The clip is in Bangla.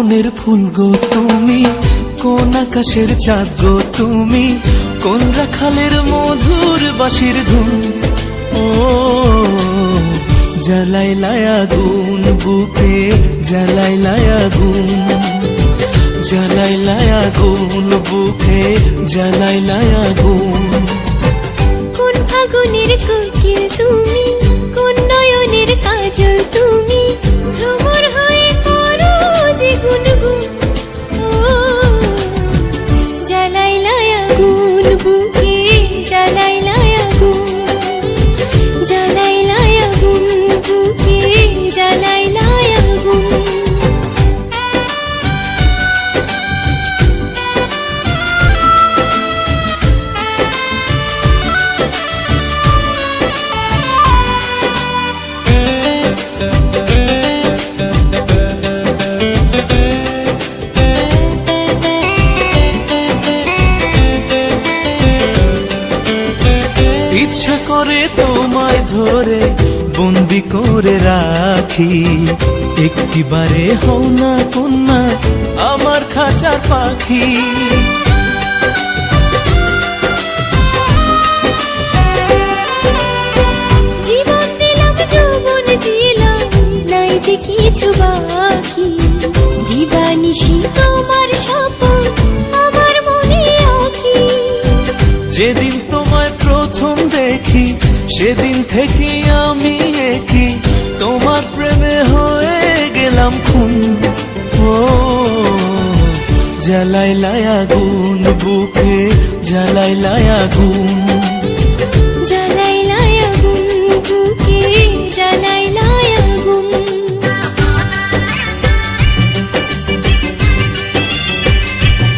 বনের ফুল গো তুমি, কোন আকাশের চাঁদ গো তুমি, কোন রাখালের মধুর বাঁশির ধুন। ও জ্বালাইলাই আগুন বুকে, জ্বালাইলাই আগুন, জ্বালাইলাই আগুন বুকে, জ্বালাইলাই আগুন। কোন ফাগুনের কোকিল তুমি, কোন নয়নের কাজল তুমি, ভ্রমর হয়ে করো যে গুনগুন। ও জ্বালাইলাই আগুন বুকে, জ্বালাইলাই আগুন, জ্বালাইলাই আগুন বুকে, জ্বালাইলাই আগুন। ইচ্ছা করে তোমায় ধরে বন্দি করে রাখি, একটিবারে হও না কন্যা আমার খাঁচার পাখি। জীবন দিলাম যৌবন দিলাম, নাই যে কিছু বাকি, দিবানিশি তোমার স্বপন আমার মনে আঁকি। যেদিন তোমায় প্রথম দেখি সেদিন থেকে আমি একই, তোমার প্রেমে হয়ে গেলাম খুন। ও জ্বালাইলাই আগুন বুকে, জ্বালাইলাই আগুন,